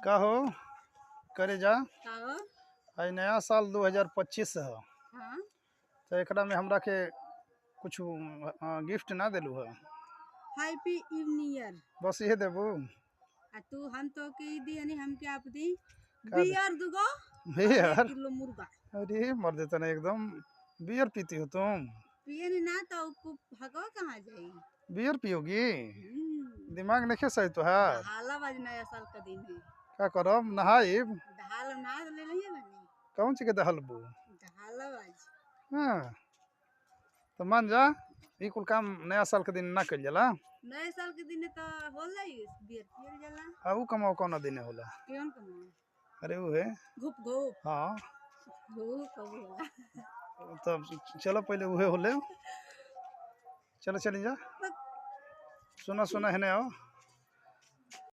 का हो करे जा का हो? आज नया साल 2025 है। हाँ तो एकरा में हमरा के कुछ गिफ्ट ना दिलू है, हैप्पी ईयर। बस ये देबू आ तू हम तो के ई दी यानी हम के आप दी का दे? बियर दुगो और बियर? 1 किलो मुर्गा। अरे मर देता ना एकदम। बियर पीती हो तुम? पिए नी ना तो को भगो कहाँ जाई। बियर पियोगी? हम्म, दिमाग नहीं सही तो है। हाला बाज नया साल का दिन है। क्या करब नहाइब? ढाल ना ले लिए बनी। कौन सी के दहलबू? ढाला बाज हाँ तो मान जा, ई कुल काम नया साल के दिन ना कइल जाला। नए साल के दिन तो होला ही बियर पियर जाला। आ ऊ कमाओ कौन दिन होला? केवन कमा अरे वो है। घुप घुप हाँ घुप कब होला। तब चलो पहले उहे होले। चलो चली जा। सुना सुना है ना।